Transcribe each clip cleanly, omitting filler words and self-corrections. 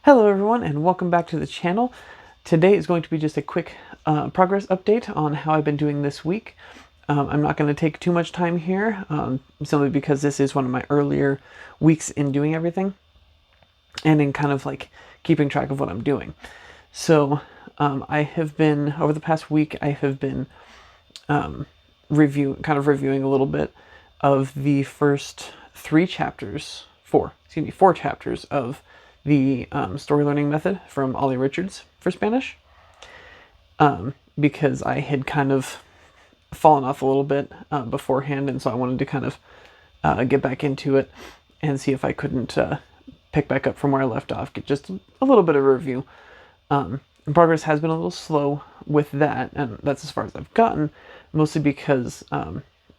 Hello everyone and welcome back to the channel. Today is going to be just a quick progress update on how I've been doing this week. I'm not going to take too much time here, simply because this is one of my earlier weeks in doing everything and in kind of like keeping track of what I'm doing. So I have been, over the past week, I have been reviewing a little bit of the first four chapters of the story learning method from Ollie Richards for Spanish, because I had kind of fallen off a little bit beforehand, and so I wanted to kind of get back into it and see if I couldn't pick back up from where I left off, get just a little bit of a review. Progress has been a little slow with that, and that's as far as I've gotten, mostly because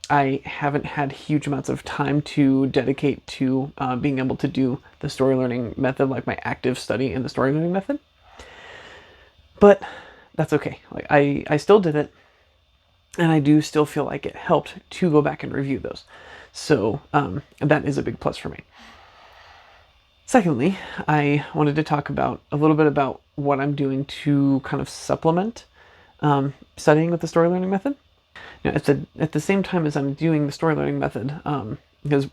I haven't had huge amounts of time to dedicate to being able to do the story learning method, like my active study in the story learning method. But that's okay. Like I still did it, and I do still feel like it helped to go back and review those. So that is a big plus for me. Secondly, I wanted to talk about a little bit about what I'm doing to kind of supplement studying with the story learning method. You know, at the same time as I'm doing the story learning method, because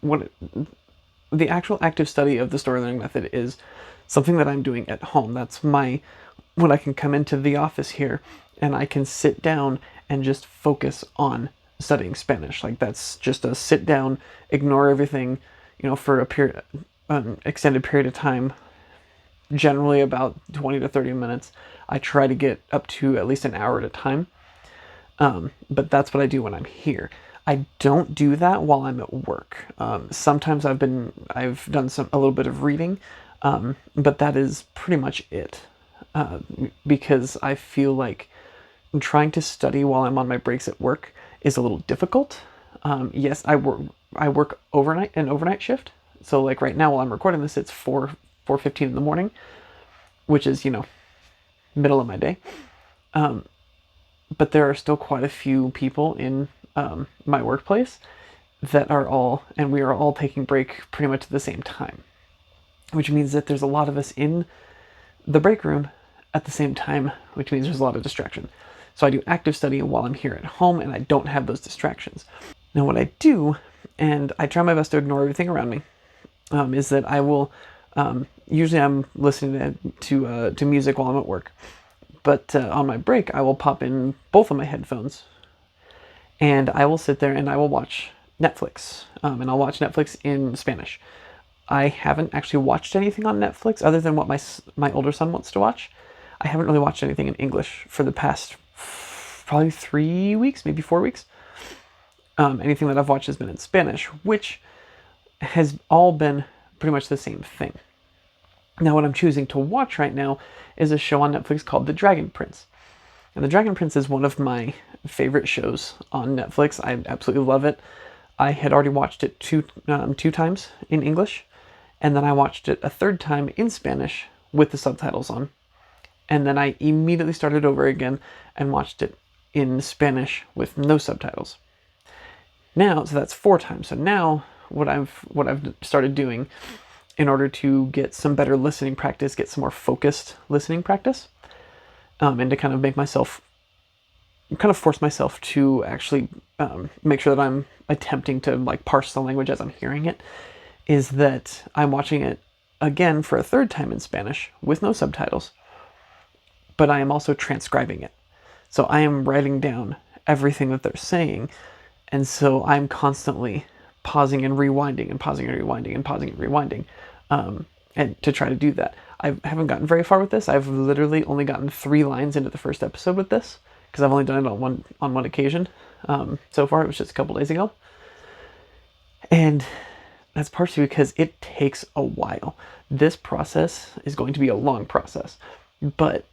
the actual active study of the story learning method is something that I'm doing at home. That's when I can come into the office here and I can sit down and just focus on studying Spanish. Like, that's just a sit down, ignore everything, for an extended period of time, generally about 20 to 30 minutes. I try to get up to at least an hour at a time. But that's what I do when I'm here. I don't do that while I'm at work. Sometimes I've done a little bit of reading, but that is pretty much it. Because I feel like trying to study while I'm on my breaks at work is a little difficult. Yes, I work an overnight shift. So like right now while I'm recording this, it's 4:15 in the morning, which is, middle of my day. But there are still quite a few people in my workplace and we are all taking break pretty much at the same time, which means that there's a lot of us in the break room at the same time, which means there's a lot of distraction. So I do active study while I'm here at home, and I don't have those distractions. Now what I do, and I try my best to ignore everything around me, is that I will, usually I'm listening to music while I'm at work. But on my break, I will pop in both of my headphones, and I will sit there and I will watch Netflix. And I'll watch Netflix in Spanish. I haven't actually watched anything on Netflix other than what my older son wants to watch. I haven't really watched anything in English for the past probably 3 weeks, maybe 4 weeks. Anything that I've watched has been in Spanish, which has all been pretty much the same thing. Now, what I'm choosing to watch right now is a show on Netflix called The Dragon Prince. And The Dragon Prince is one of my favorite shows on Netflix. I absolutely love it. I had already watched it two times in English, and then I watched it a third time in Spanish with the subtitles on. And then I immediately started over again and watched it in Spanish with no subtitles. Now, so that's 4 times. So now what I've started doing in order to get some better listening practice, get some more focused listening practice, and to kind of force myself to actually make sure that I'm attempting to like parse the language as I'm hearing it, is that I'm watching it again for a third time in Spanish with no subtitles, but I am also transcribing it. So I am writing down everything that they're saying, and so I'm constantly pausing and rewinding and pausing and rewinding and pausing and rewinding, and to try to do that. I haven't gotten very far with this. I've literally only gotten 3 lines into the first episode with this, because I've only done it on one occasion so far. It was just a couple days ago, and that's partially because it takes a while. This process is going to be a long process, but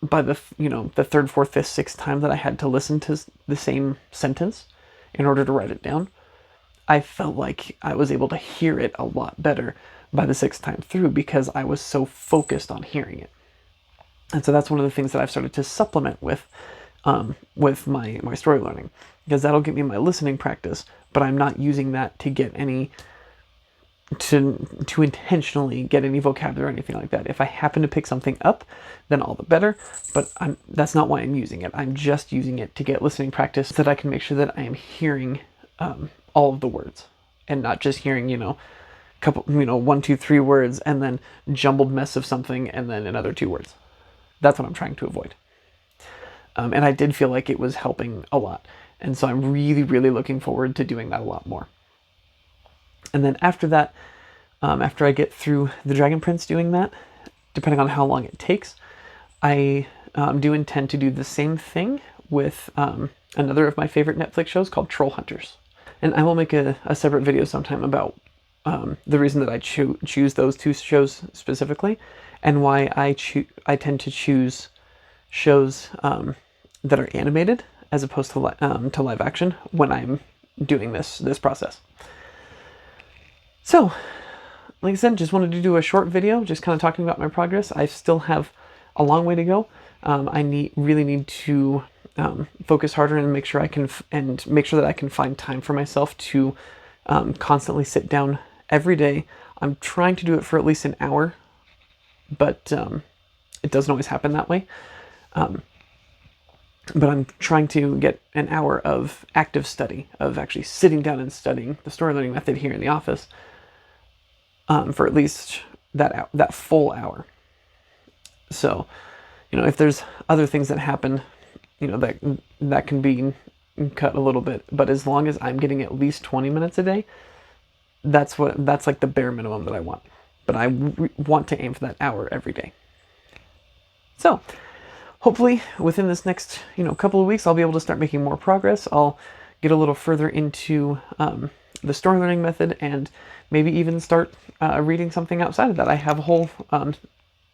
by the third, fourth, fifth, sixth time that I had to listen to the same sentence in order to write it down, I felt like I was able to hear it a lot better by the 6th time through, because I was so focused on hearing it. And so that's one of the things that I've started to supplement with my story learning, because that'll get me my listening practice, but I'm not using that to get any to intentionally get any vocabulary or anything like that. If I happen to pick something up, then all the better, but that's not why I'm using it. I'm just using it to get listening practice so that I can make sure that I am hearing all of the words and not just hearing, couple, 1, 2, 3 words and then jumbled mess of something and then another 2 words. That's what I'm trying to avoid. And I did feel like it was helping a lot. And so I'm really, really looking forward to doing that a lot more. And then after that, after I get through the Dragon Prince doing that, depending on how long it takes, I do intend to do the same thing with another of my favorite Netflix shows called Troll Hunters. And I will make a separate video sometime about the reason that I choose those 2 shows specifically, and why I tend to choose shows that are animated as opposed to live action when I'm doing this process. So, like I said, just wanted to do a short video, just kind of talking about my progress. I still have a long way to go. I really need to focus harder and make sure I can make sure that I can find time for myself to constantly sit down every day. I'm trying to do it for at least an hour, but it doesn't always happen that way. But I'm trying to get an hour of active study, of actually sitting down and studying the story learning method here in the office for at least that full hour. So, if there's other things that happen, that can be cut a little bit. But as long as I'm getting at least 20 minutes a day, that's like the bare minimum that I want. But I want to aim for that hour every day. So, hopefully within this next couple of weeks, I'll be able to start making more progress. I'll get a little further into the story learning method and maybe even start reading something outside of that. I have a whole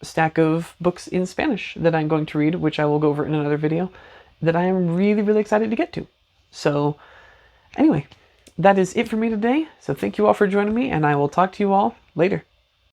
stack of books in Spanish that I'm going to read, which I will go over in another video, that I am really, really excited to get to. So anyway, that is it for me today. So thank you all for joining me, and I will talk to you all later.